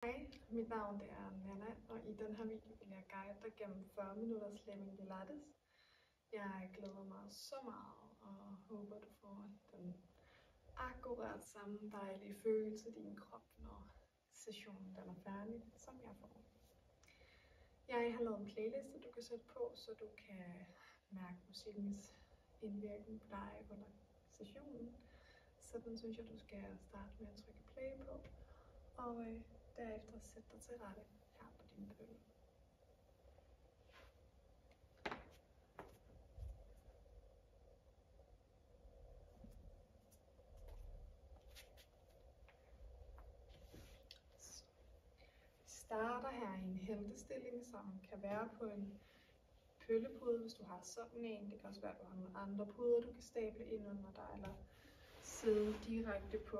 Hej, mit navn det er Nana, og i den her video vil jeg guide dig gennem 40 minutters Fleming Pilates. Jeg glæder mig så meget og håber du får den akkurat samme dejlige følelse i din krop, når sessionen den er færdig, som jeg får. Jeg har lavet en playliste, du kan sætte på, så du kan mærke musikkens indvirkning på dig under sessionen. Så den synes jeg, du skal starte med at trykke play på, og derefter sætte dig til rette her på din pølle. Vi starter her i en heltestilling, som kan være på en pøllepude, hvis du har sådan en. Det kan også være, at du har nogle andre puder, du kan stable ind under dig, eller sidde direkte på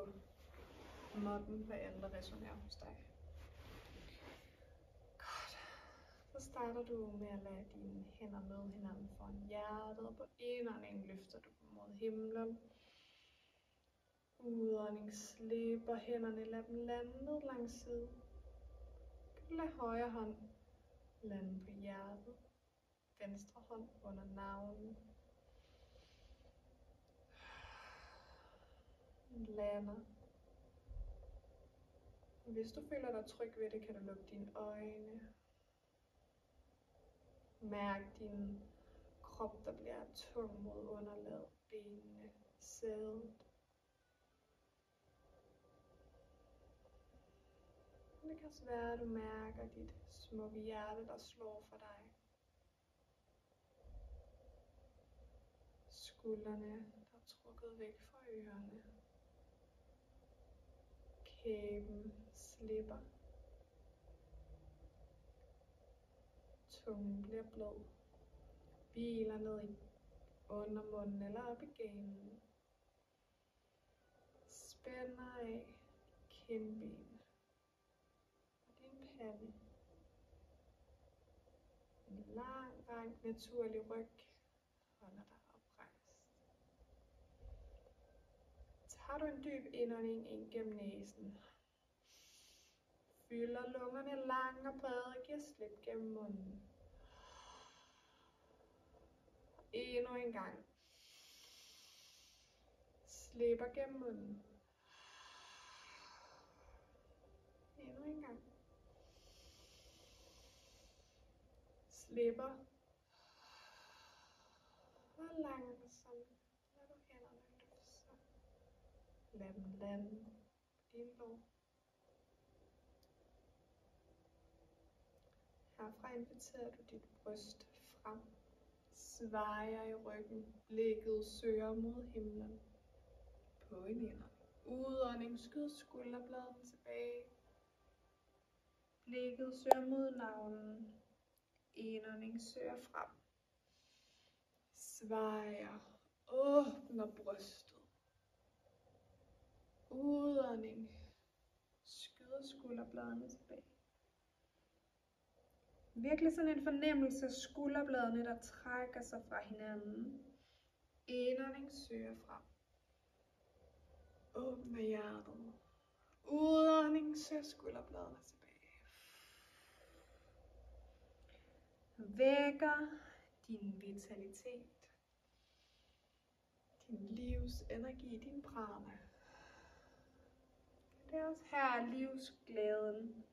måtten, hvad end der resonerer hos dig. Godt. Så starter du med at lade dine hænder møde hinanden foran hjertet, og på indånding løfter du dem mod himlen. Udånding slipper hænderne, lad dem lande ned langs siden. Lad højre hånd lande på hjertet, venstre hånd under navlen. Lander. Hvis du føler dig tryg ved det, kan du lukke dine øjne. Mærk din krop, der bliver tung mod underlaget, benene, sædet. Det kan også være, at du mærker dit smukke hjerte, der slår for dig. Skuldrene, der er trukket væk fra ørerne. Kæben slipper. Tungen bliver blød. Hviler ned i undermunden eller op i ganen. Spænder af kindben og din pande. En lang, rank, naturlig ryg holder dig oprejst. Tager du en dyb indånding ind gennem næsen. Fylder lungerne lange og brede, giver slip gennem munden. Endnu en gang. Slipper gennem munden. Endnu en gang. Slipper. Og langsomt lad du hænderne løfte sig. Lad dem lande på din lår. Herfra inviterer du dit bryst frem. Svejer i ryggen. Blikket søger mod himlen. På en indånding. Udånding, skyd skulderbladene tilbage. Blikket søger mod navlen. Indånding søger frem. Svejer. Åbner brystet. Udånding. Skyd skulderbladene tilbage. Virkelig sådan en fornemmelse af skulderbladene, der trækker sig fra hinanden. Indånding søger frem. Åbner hjertet. Udånding søger skulderbladene tilbage. Vækker din vitalitet. Din livsenergi, din prana. Det er også her livsglæden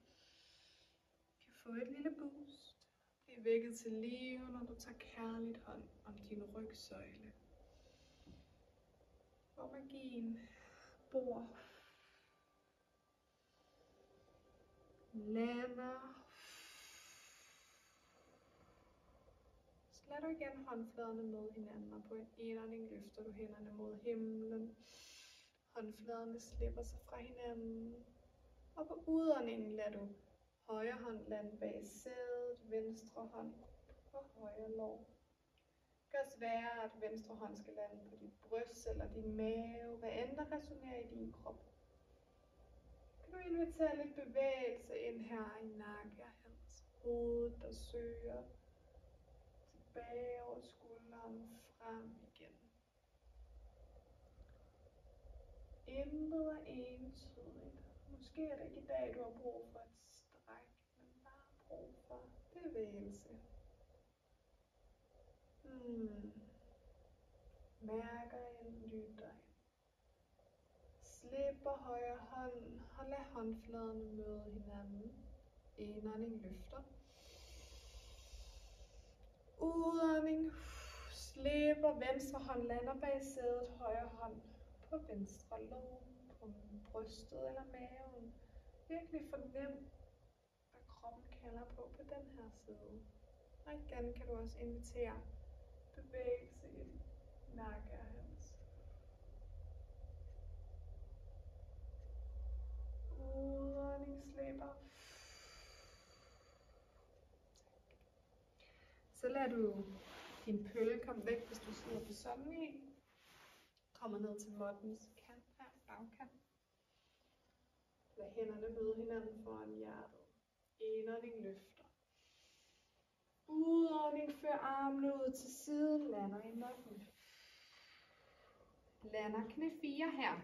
kan få et lille boost. Bliv vækket til live, når du tager kærligt hånd om din rygsøjle. Hvor magien bor. Lander. Så lad du igen håndfladerne med hinanden, og på en indånding løfter du hænderne mod himlen. Håndfladerne slipper sig fra hinanden. Og på udåndingen lader du højre hånd lande bag sædet, venstre hånd på højre lår. Det kan også være, at venstre hånd skal lande på dit bryst eller din mave, hvad end der resonerer i din krop. Kan du invitere lidt bevægelse ind her i nakke og hals. Hovedet, der søger tilbage over skulderen, frem igen. Intet er entydigt. Måske er det ikke i dag, du har brug for et brug for bevægelse. Mærker ind, lytter ind. Slipper højre hånd og lad håndfladerne møde hinanden. Indånding løfter. Udånding. Slipper venstre hånd lander bag sædet, højre hånd på venstre lår, på brystet eller maven. Virkelig fornem, hvad kroppen kalder på den her side. Og igen kan du også invitere bevægelse i dit nakkehals. Udånding slipper. Så lader du din pølle komme væk, hvis du sidder på sådan en. Kommer ned til måttens kant her, bagkant. Lad hænderne møde hinanden foran hjertet. Indånding løfter. Udånding fører armene ud til siden, lander i måtten. Lander knæ 4 her.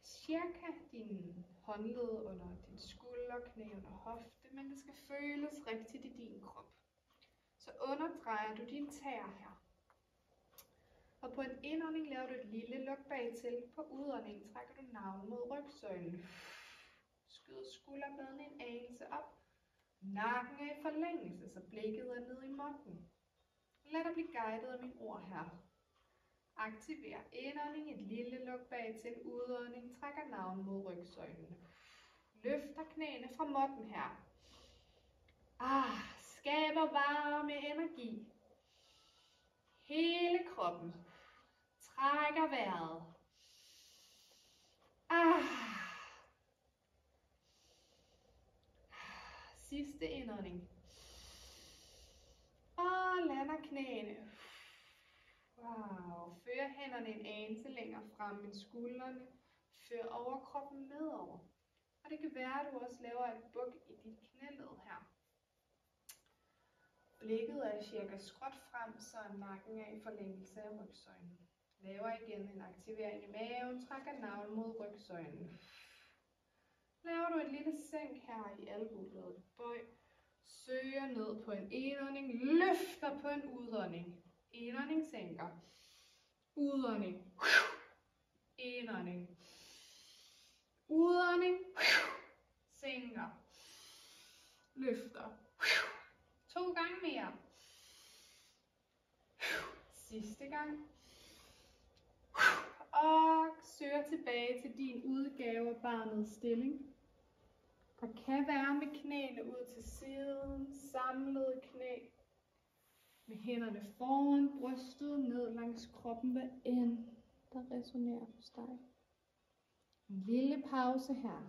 Cirka din håndled under din skulder, knæ under hofte, men det skal føles rigtigt i din krop. Så underdrejer du dine tæer her. Og på en indånding laver du et lille luk bag til. På udåndingen trækker du navlen mod rygsøjlen. Skyd skulderbladene en anelse op. Nakken er i forlængelse, så blikket er nede i måtten. Lad dig blive guidet af mine ord her. Aktiver indånding, et lille luk bag til. Udånding trækker navlen mod rygsøjlen. Løfter knæene fra måtten her. Skaber varme energi. Hele kroppen. Trækker vejret. Sidste indånding. Og lander knæene. Wow. Før hænderne en anelse længere frem end skuldrene. Før overkroppen nedover. Og det kan være, at du også laver et buk i dit knæled her. Blikket er cirka skråt frem, så nakken er i forlængelse af rygsøjlen. Laver igen en aktivering i maven, trækker navlen mod rygsøjlen. Laver du et lille sænk her i albuebladet. Bøj. Søger ned på en indånding. Løfter på en udånding. Indånding sænker. Udånding. Indånding. Udånding. Sænker. Løfter. 2 gange mere. Sidste gang. Og søger tilbage til din udgave af barnets stilling. Der kan være med knæene ud til siden, samlede knæ. Med hænderne foran brystet, ned langs kroppen, hvad end der resonerer hos dig. En lille pause her.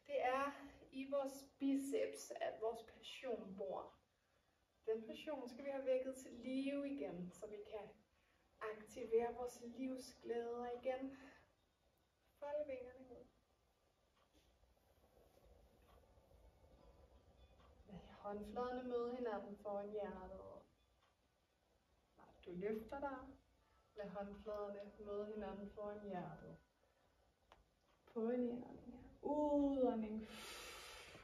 Det er i vores biceps, at vores passion bor. Den passion skal vi have vækket til live igen, så vi kan aktivere vores livsglæder igen. Fold vingerne ud. Lad håndfladerne møde hinanden foran hjertet. Du løfter dig. Lad håndfladerne møde hinanden foran hjertet. På en indånding. Udånding.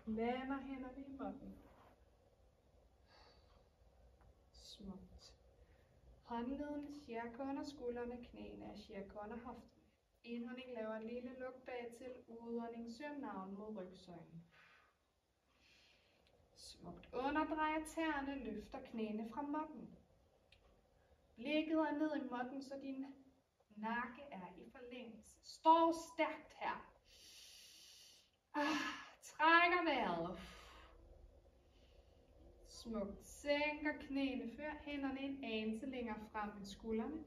Lander hænderne i måtten. Smukt. Håndledene cirka under skuldrene, knæene er cirka under hoften. Indånding laver en lille luk bag til. Udånding søger navlen mod rygsøjlen. Smukt. Underdrejer tæerne, løfter knæene fra måtten. Blikket er ned i måtten, så din nakke er i forlængelse. Står stærkt her. Trækker vejret. Smukt. Sænker knæene, før hænderne en anelse længere frem end skuldrene.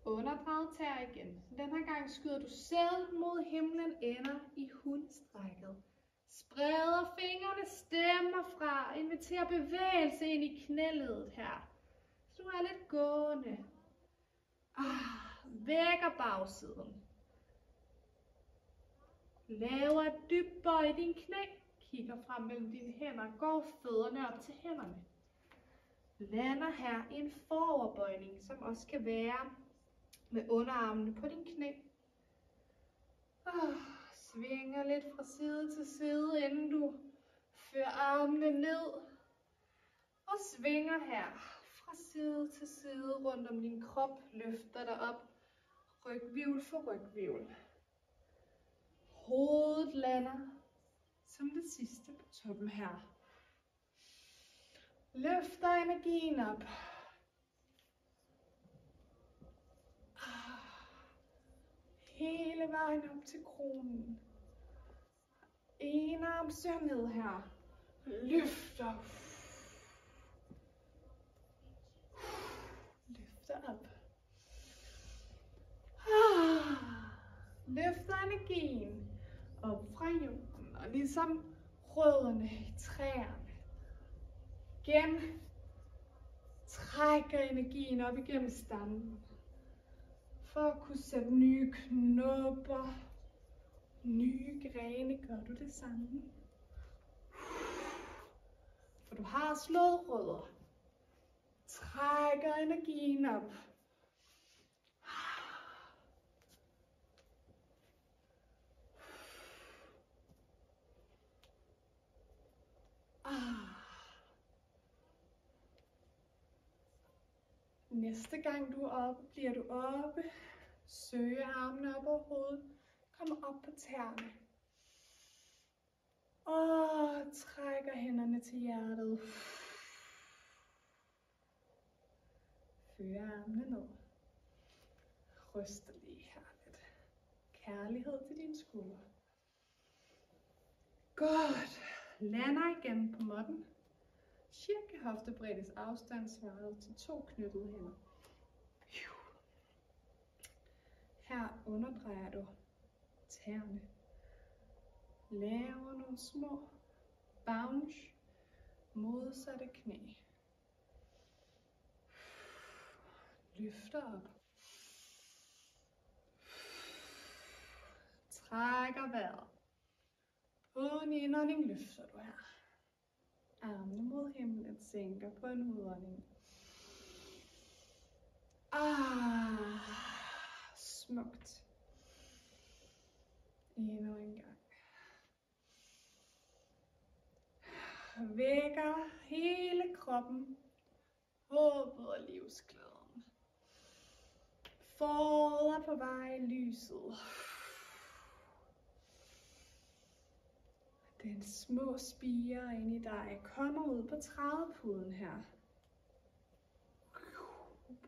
Underdrejet tær igen. Denne gang skyder du sædet mod himlen, ender i hundstrækket. Spreder fingrene, stemmer fra. Inviterer bevægelse ind i knæledet her. Så du er lidt gående. Vækker bagsiden. Laver et dybt bøj i din knæ. Kigger frem mellem dine hænder. Går fødderne op til hænderne. Lander her i en foroverbøjning, som også kan være med underarmene på din knæ. Svinger lidt fra side til side, inden du fører armene ned. Og svinger her fra side til side rundt om din krop. Løfter dig op. Rygvirvel for rygvirvel. Hovedet lander som det sidste på toppen her. Løfter energien op. Hele vejen op til kronen. En arm søger ned her. Løfter. Løfter op. Løfter energien op fra jorden. Og ligesom rødderne i træerne. Igen. Trækker energien op igennem stammen. For at kunne sætte nye knopper, nye grene, gør du det samme. For du har slået rødder. Trækker energien op. Næste gang du er oppe, bliver du oppe. Søger armene op over hovedet. Kom op på tæerne. Og trækker hænderne til hjertet. Fører armene ned. Ryster lige her lidt. Kærlighed til dine skuldre. Godt. Lander igen på måtten. Cirka hoftebreddes afstand svaret til 2 knyttede hænder. Her underdrejer du tæerne. Laver nogle små bounce modsatte knæ. Løfter op. Trækker vejret. På en indånding løfter du her. Armene mod himlen, sænker på en udånding. Smukt. Endnu en gang. Vækker hele kroppen. Håbet og livsglæden. Foråret er på vej i lyset. Den små spirer ind i dig kommer ud på trædepuden her.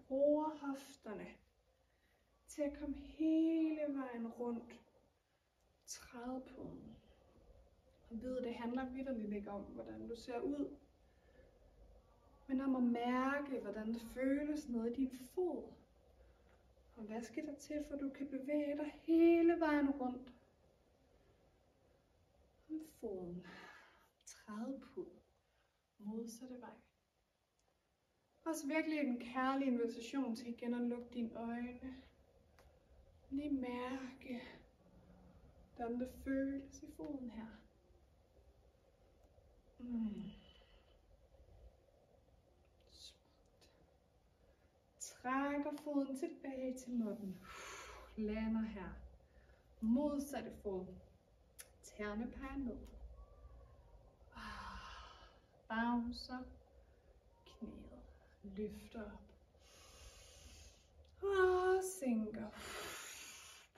Bruger hofterne til at komme hele vejen rundt trædepuden. Og ved, det handler vitterligt ikke om, hvordan du ser ud, men om at mærke, hvordan det føles nede i din fod. Og hvad skal der til, for du kan bevæge dig hele vejen rundt om foden. Trædepud. Modsatte vej. Også virkelig en kærlig invitation til igen at lukke dine øjne. Lige mærke, hvordan det føles i foden her. Smukt. Trækker foden tilbage til måtten. Lander her. Modsatte fod. Tæerne peger ned. Bouncer. Knæet. Løfter op. Og sænker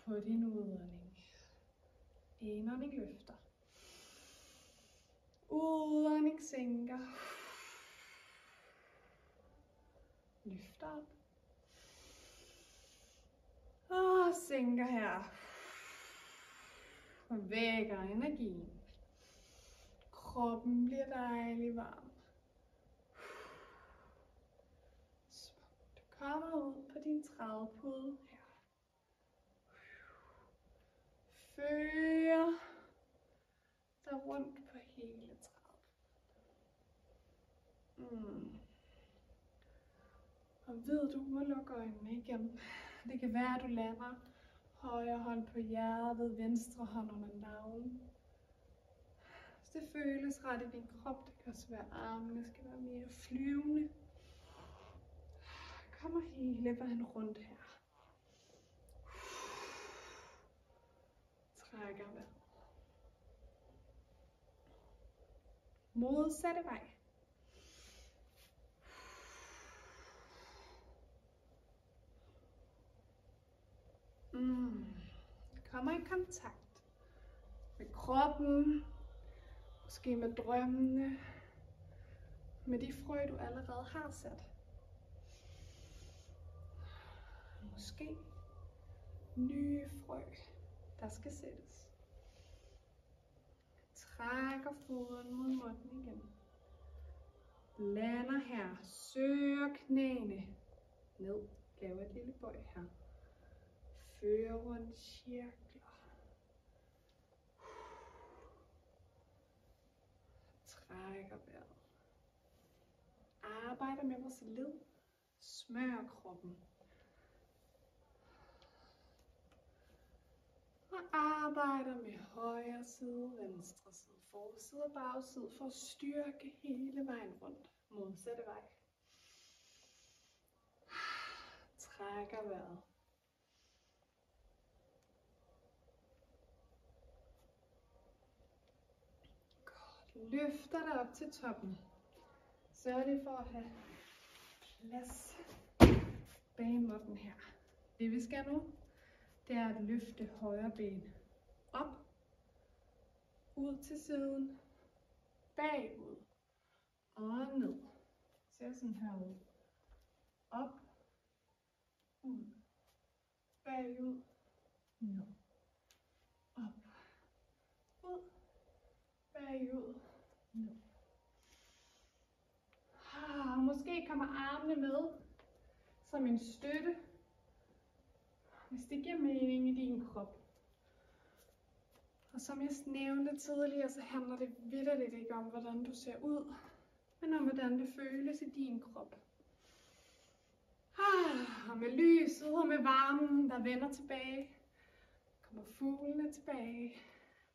på din udånding. Indånding løfter. Udånding sænker. Løfter op. Og sænker her. Og vækker energien. Kroppen bliver dejlig varm. Smukt. Kommer ud på din trædepude her. Fører dig rundt på hele trædepuden. Og ved du må lukke øjnene igen. Det kan være, at du lander. Højre hånd på hjertet, venstre hånd under navlen. Hvis det føles ret i din krop, det kan også være armene skal være mere flyvende. Kommer hele vejen rundt her. Trækker vejret. Modsatte vej. Kommer i kontakt med kroppen, måske med drømmene, med de frø, du allerede har sat. Måske nye frø, der skal sættes. Trækker foden mod munden igen. Lander her, søger knæene ned, laver et lille bøj her. Fører rundt cirkler. Trækker vejret. Arbejder med vores led. Smør kroppen. Og arbejder med højre side, venstre side, forside og bagside for at styrke hele vejen rundt. Modsatte vej. Trækker vejret. Godt. Løfter dig op til toppen. Sørg lige for at have plads bag munden her. Det vi skal nu, det er at løfte højre ben op, ud til siden, bagud og ned. Ser sådan her ud. Op, ud, bagud, ned. Op, ud, bagud, ned. Måske kommer armene med som en støtte, hvis det giver mening i din krop. Og som jeg nævnte tidligere, så handler det vitterligt ikke om, hvordan du ser ud, men om, hvordan det føles i din krop. Og med lyset og med varmen, der vender tilbage, kommer fuglene tilbage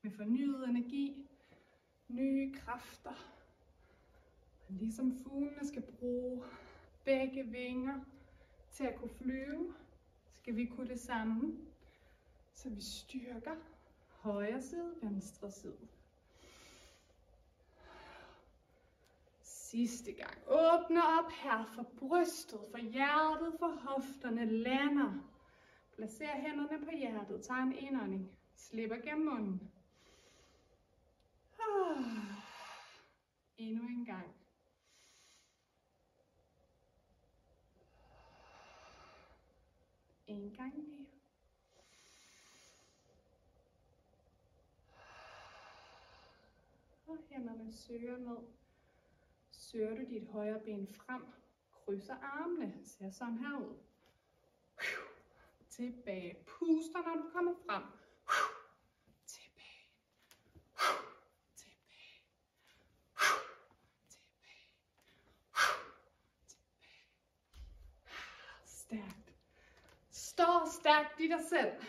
med fornyet energi, nye kræfter. Og ligesom fuglene skal bruge begge vinger til at kunne flyve, skal vi kunne det samme, så vi styrker højre side, venstre side. Sidste gang. Åbne op her for brystet, for hjertet, for hofterne, lander. Placer hænderne på hjertet, tager en indånding, slipper gennem munden. Endnu en gang. En gang mere. Og hænderne søger ned. Søger du dit højre ben frem, krydser armene, ser sådan her ud. Tilbage. Puster, når du kommer frem. Tilbage. Tilbage. Tilbage. Tilbage. Stærkt. Stå stærkt i dig selv.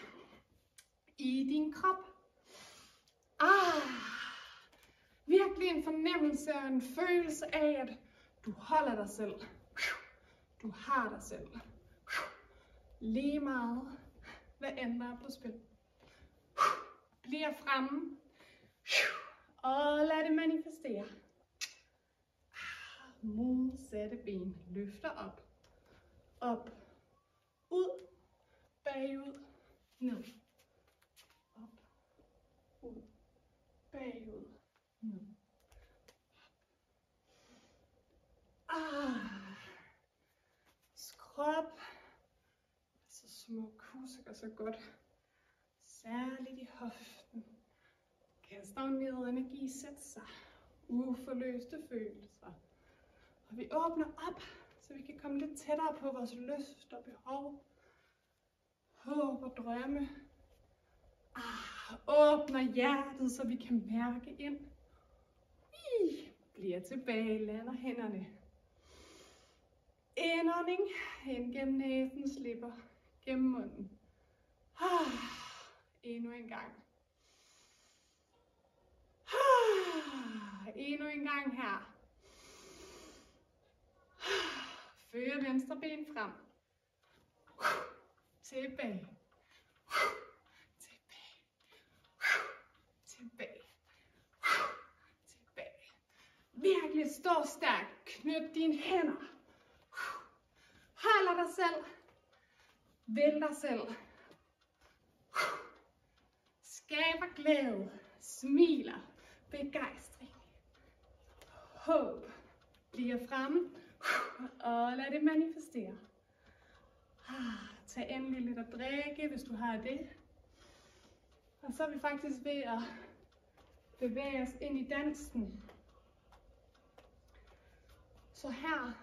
I din krop. Virkelig en fornemmelse og en følelse af, at du holder dig selv. Du har dig selv. Lige meget, hvad end der er på spil. Bliver fremme. Og lad det manifestere. Modsatte ben. Løfter op. Op. Ud. Bagud. Ned. Op. Ud. Bagud. Ned. Skrub. Så små kusser så godt. Særligt i hoften. Kaster ned energi, sæt sig. Uforløste følelser. Og vi åbner op, så vi kan komme lidt tættere på vores lyst og behov. Håb og drømme. Åbner hjertet, så vi kan mærke ind. Bliver tilbage, lander hænderne. Indånding, ind gennem næsen, slipper gennem munden. Endnu en gang. Endnu en gang her. Fører venstre ben frem. Tilbage. Tilbage. Tilbage. virkelig stå stærkt. Knyt dine hænder. Holder dig selv. Vend dig selv. Skaber glæde. Smiler. Begejstring. Håb. Bliver fremme. Og lad det manifestere. Tag endelig lidt at drikke, hvis du har det. Og så er vi faktisk ved at bevæge os ind i dansen. Så her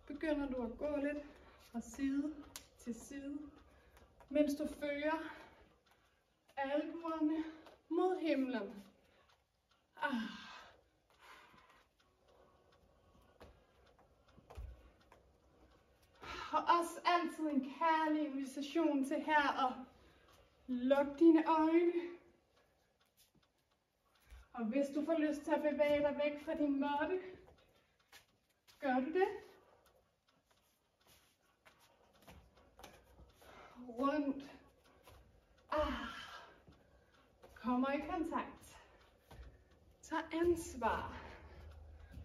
begynder du at gå lidt fra side til side, mens du fører albuerne mod himlen. Og også altid en kærlig invitation til her at lukke dine øjne. Og hvis du får lyst til at bevæge dig væk fra din måtte, gør du det. Rundt. Kommer i kontakt. Tag ansvar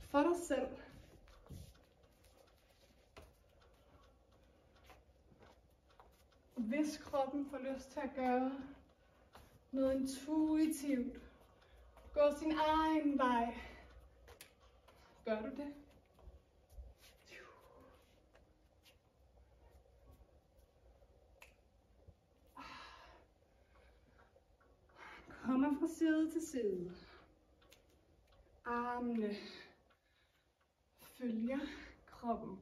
for dig selv. Hvis kroppen får lyst til at gøre noget intuitivt, gå sin egen vej, gør du det? Kommer fra side til side. Armene følger kroppen.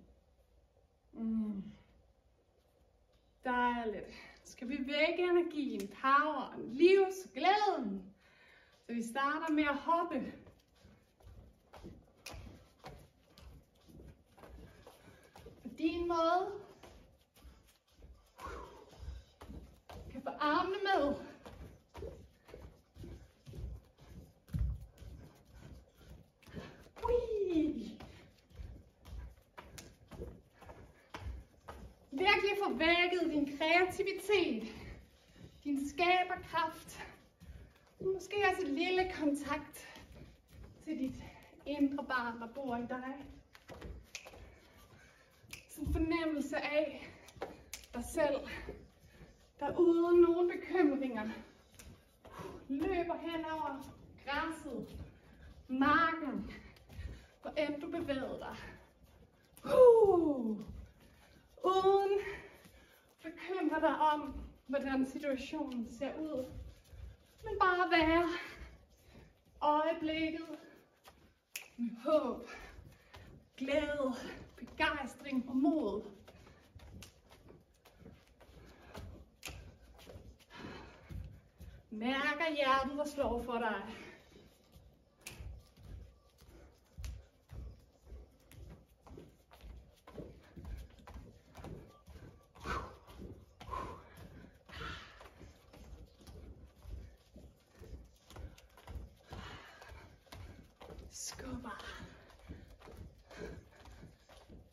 Dejligt. Skal vi vække energien, poweren, livsglæden. Så vi starter med at hoppe. På din måde. Kan få armene med. Virkelig få vækket din kreativitet, din skaberkraft, måske også et lille kontakt til dit indre barn, der bor i dig. Sådan en fornemmelse af dig selv, der uden nogen bekymringer løber hen over græsset, marken, hvor end du bevæger dig. Uden bekymre dig om, hvordan situationen ser ud. Men bare være øjeblikket med håb, glæde, begejstring og mod. Mærker hjertet, der slår for dig. Skubber.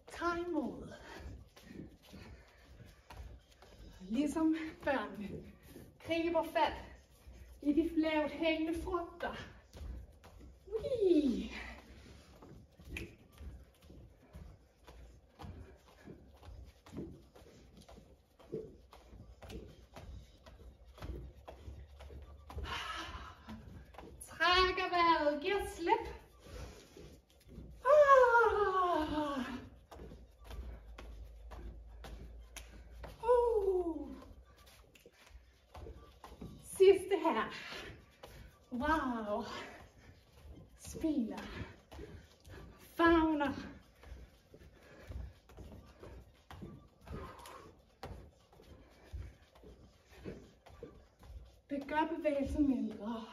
Tag imod. Ligesom børnene griber fat i de lavt hængende frugter. Ui. Trækker vejret, giver slip. Sidste her. Wow. Smiler. Favner. Det gør bevægelsen mindre.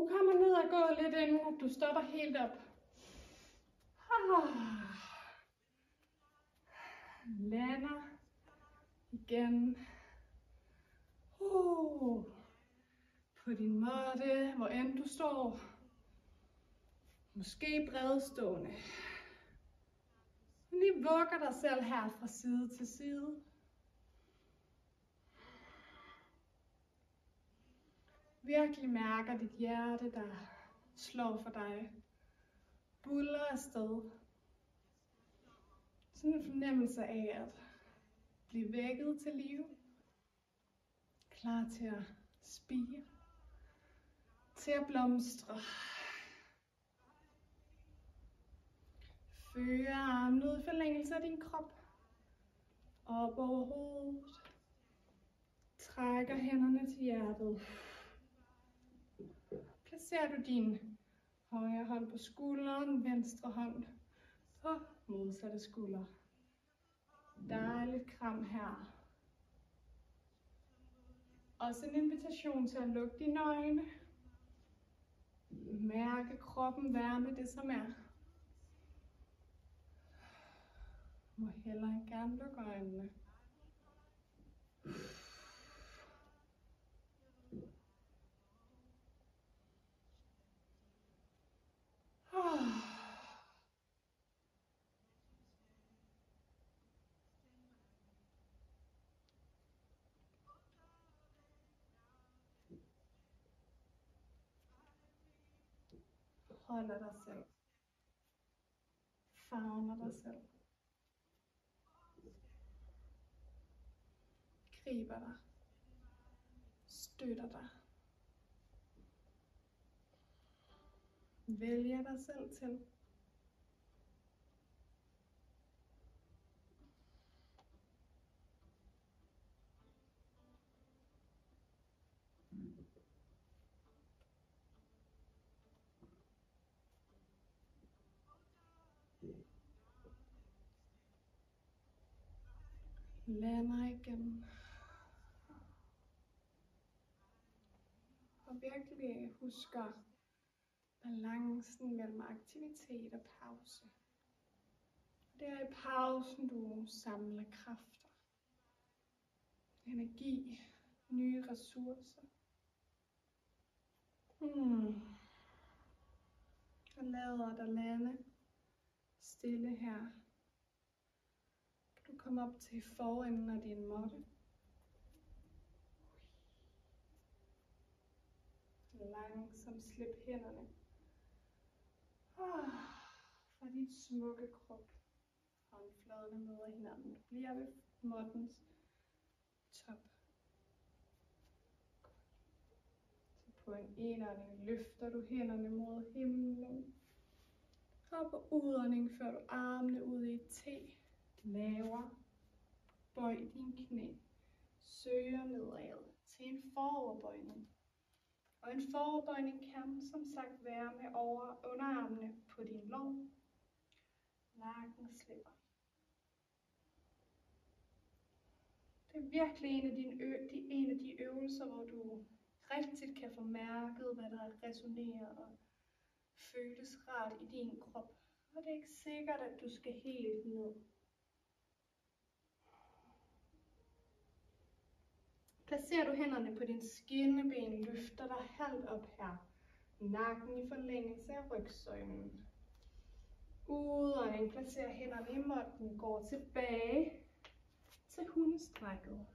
Kommer ned og gå lidt inden du stopper helt op. Lander igen. På din måtte, hvor end du står. Måske bredstående. Lige vugger dig selv her fra side til side. Virkelig mærker dit hjerte, der slår for dig, buller afsted. Sådan en fornemmelse af at blive vækket til live, klar til at spire, til at blomstre. Fører armen ud i forlængelse af din krop, op over hovedet. Trækker hænderne til hjertet. Placerer du din højre hånd på skulderen, venstre hånd på modsatte skulder. Dejligt kram her. Også en invitation til at lukke dine øjne. Mærke kroppen varme det som er. Må hellere gerne lukke øjnene. Holder dig selv. Favner dig selv. Griber dig. Støtter dig. Vælger dig selv til. Lander igen. Og virkelig husker balancen mellem aktivitet og pause. Det er i pausen, du samler kræfter, energi, nye ressourcer. Og lader dig lande stille her. Du kommer op til forenden af din måtte. Langsomt slip hænderne fra dit smukke krop. Håndfladerne møder hinanden. Du bliver ved måttens top. Så på en indånding løfter du hænderne mod himlen. Og på udånding fører du armene ud i et T. Laver. Bøj dine knæ. Søger nedad til en foroverbøjning. Og en foroverbøjning kan som sagt være med underarmene på din lår. Nakken slipper. Det er virkelig en af de øvelser, hvor du rigtig kan få mærket, hvad der resonerer og føles rart i din krop. Og det er ikke sikkert, at du skal helt ned. Placerer du hænderne på din skinneben, løfter dig halvt op her. Nakken i forlængelse af rygsøjlen. Udånding, placerer hænderne i måtten, går tilbage til hundestrækket.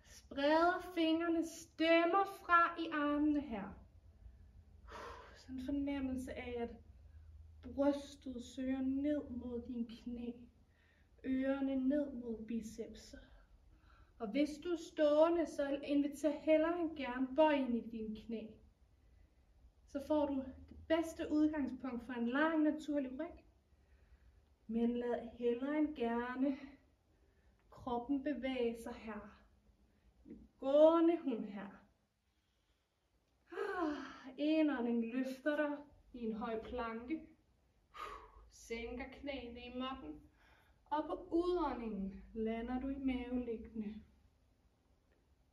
Spreder fingrene, stemmer fra i armene her. Sådan en fornemmelse af, at brystet søger ned mod din knæ. Ørerne ned mod biceps. Og hvis du er stående, så inviter hellere end gerne bøj ind i dine knæ. Så får du det bedste udgangspunkt for en lang naturlig ryg. Men lad hellere end gerne kroppen bevæge sig her. Gående hund her. Indånding løfter dig i en høj planke. Sænker knæene i måtten. Og på udåndingen lander du i maveliggende.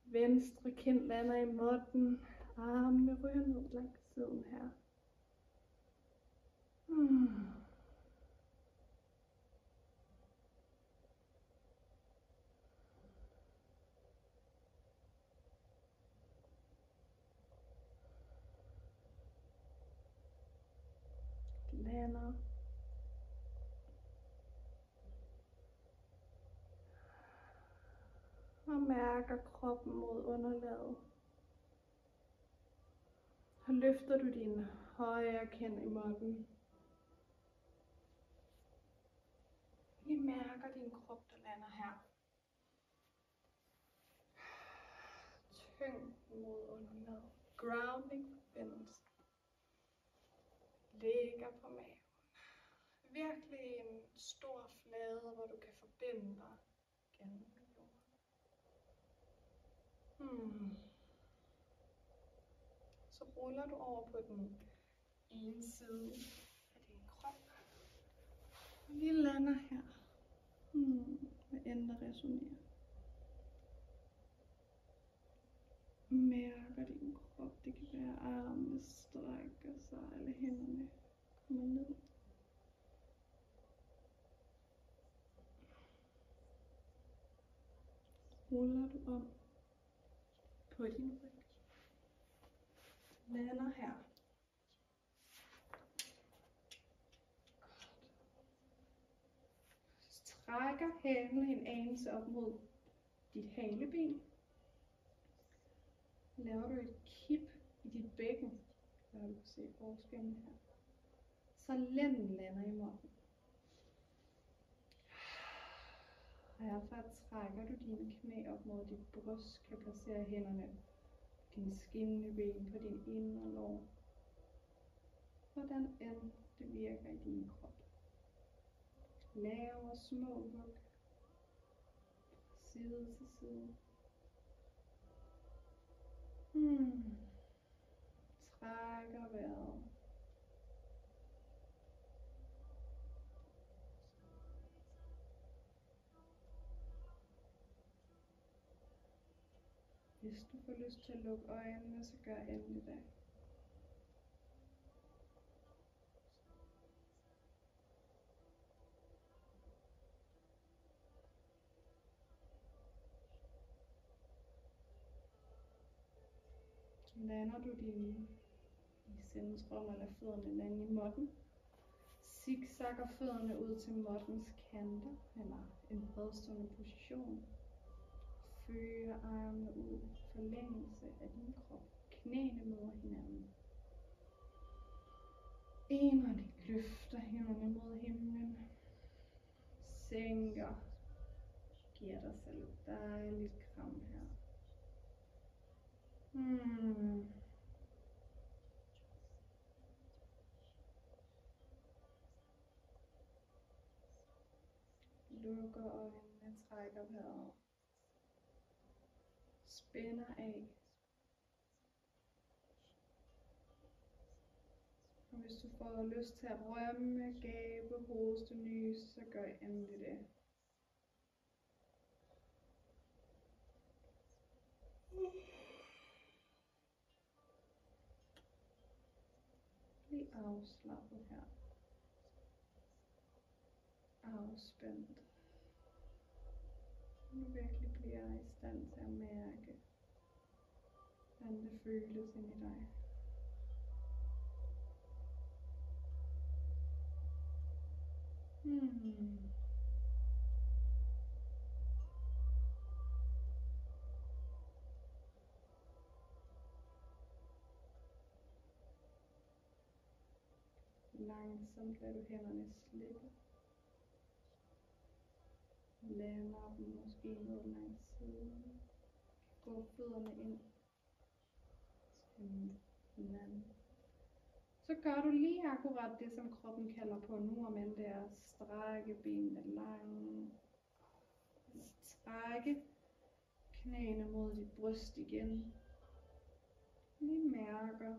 Venstre kind lander i måtten. Armene ryger ned langs siden her. Lander. Og mærker kroppen mod underlaget. Så løfter du din højre kind i måtten. Vi mærker din krop, der lander her. Tyngd mod underlaget. Grounding forbindelse. Ligger på maven. Virkelig en stor flade, hvor du kan forbinde dig gennem jorden. Så ruller du over på den ene side af din krop. Og vi lander her. Hvad end der resonerer. Mærker din krop. Det kan være armene strækker sig, eller hænderne kommer ned. Ruller du om på din ryg. Lander her. Strækker halen en anelse op mod dit haleben. Laver du et kip i dit bækken, så du kan se forskellen her. Så lænden lander i munden. Herfra trækker du dine knæ op mod dit bryst, kan placere hænderne på dine skinnende ben, på din indre lår. Hvordan end det virker i din krop. Laver små hug. Side til side. Trækker vejret. Hvis du får lyst til at lukke øjnene, så gør endelig det. Lander du i centrum, eller fødderne lander i måtten. Zigzagger fødderne ud til måttens kanter, eller en bredstående position. Fører armene ud, forlængelse af din krop. Knæene møder hinanden. Indånding løfter hænderne mod himlen. Sænker. Giver dig selv et dejligt kram her. Lukker øjnene, trækker vejret. Spænder af. Og hvis du får lyst til at rømme, gabe, hoste, nyse, så gør endelig det. Bliv afslappet her. Afspændt. Nu virkelig bliver i stand til at mærke, hvordan det føles ind i dig. Langsomt lader du hænderne slippe. Lander dem måske ned langs siden. Gå fødderne ind til hinanden. Så gør du lige akkurat det, som kroppen kalder på nu, om end det er at strække benene lange. Trække knæene mod dit bryst igen. Lige mærker,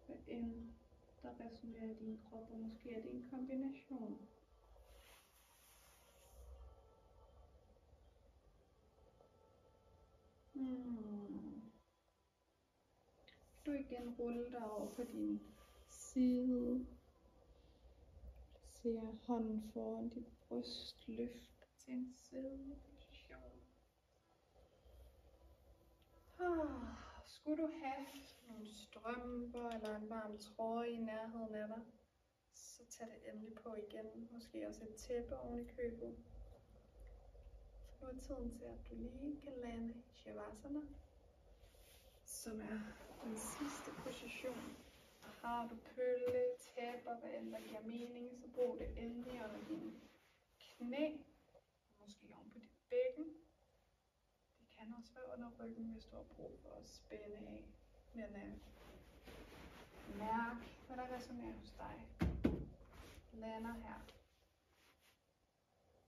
hvad end der resonerer i din krop, og måske er det en kombination. Du igen rulle dig over på din side. Ser hånden foran dit bryst, løft til en siddende position. Skulle du have nogle strømper eller en varm trøje i nærheden af dig, så tag det endelig på igen. Måske også et tæppe oven i købet. For nu er tiden til, at du lige kan lande i Shavasana. som er den sidste position. Og har du pølle, tæpper, hvad end der giver mening, så brug det endelig under dine knæ, måske oven på dit bækken. Det kan også være under ryggen, hvis du har brug for at spænde af. Men mærk, hvad der resonerer hos dig. Lander her.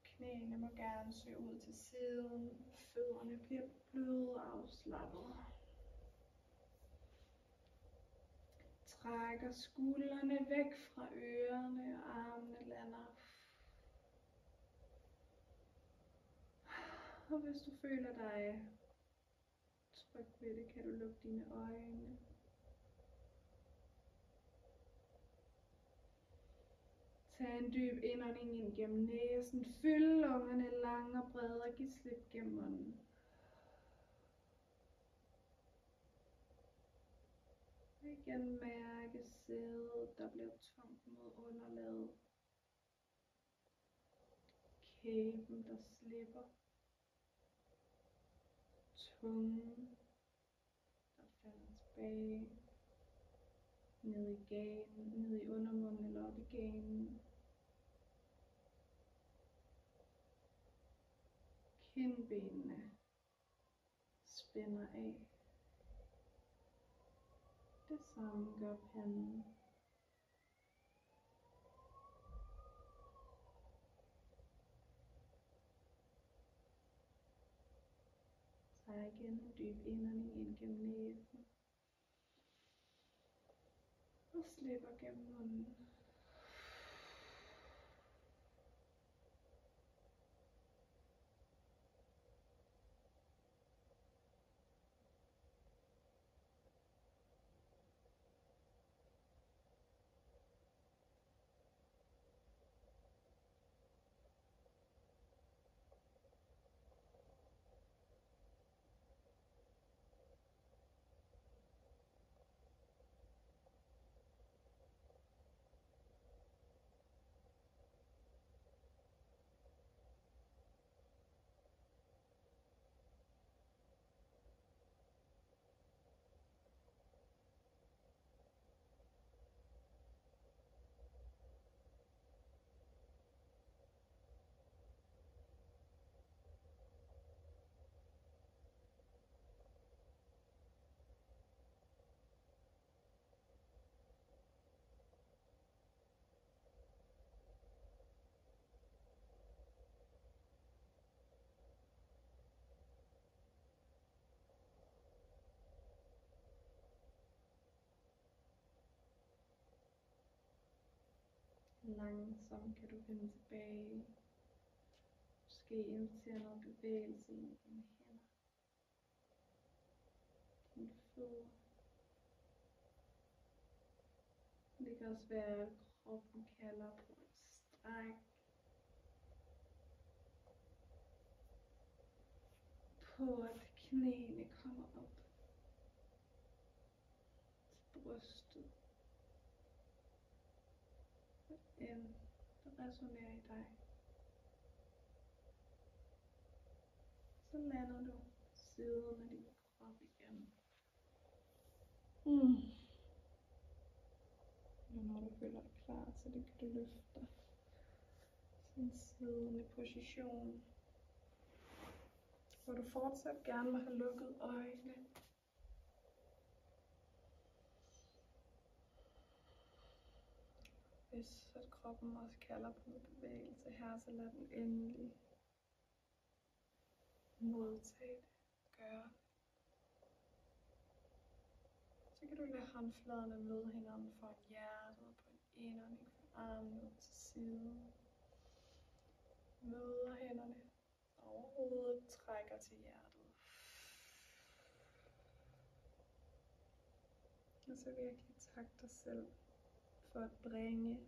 Knæene må gerne søge ud til siden. Fødderne bliver bløde og afslappet. Trækker skuldrene væk fra ørerne, og armene lander. Og hvis du føler dig tryg ved det, kan du lukke dine øjne. Tag en dyb indånding ind gennem næsen. Fyld lungerne lange og brede og giv slip gennem munden. Igen mærke sædet, der bliver tungt mod underlaget. Kæben, der slipper. Tungen, der falder tilbage. Ned i ganen, ned i undermunden eller op i ganen. Kindbenene spænder af. Det samme gør panden. Tag igen en dyb indånding ind gennem næsen. Og slipper gennem munden. Langsomt kan du vende tilbage. Måske invitere noget bevægelse ind i dine hænder. Dine fødder. Det kan også være, at kroppen kalder på et stræk. På at knæene kommer op til brystet. End der resonerer i dig. Så lander du siden af din krop igen. Og når du føler dig klar til det, kan du løfte dig til en siddende position, hvor du fortsat gerne må have lukket øjnene. Hvis at kroppen også kalder på noget bevægelse her, så lad den endelig modtage det. Gør det. Så kan du lade håndfladerne møde hinanden for hjertet på en indånding, for armen ud til siden. Møder hænderne over hovedet, trækker til hjertet. Og så virkelig tak dig selv for at bringe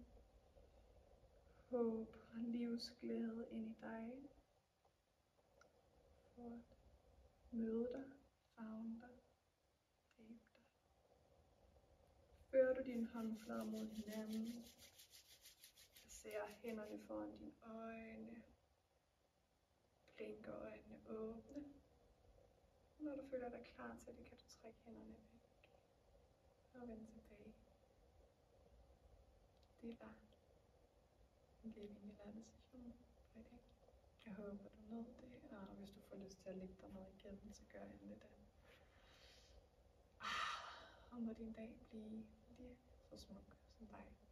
håb og livsglæde ind i dig. For at møde dig, favne dig, gribe dig. Fører du dine håndflader mod hinanden. Placer hænderne foran dine øjne. Blink øjnene åbne. Når du føler dig klar til det, kan du trække hænderne væk og vende tilbage. Det var Living i Landestation for i dag. Jeg håber, du nåede det, og hvis du får lyst til at lægge dig ned igen, så gør endelig det. Og må din dag blive lige så smuk som dig.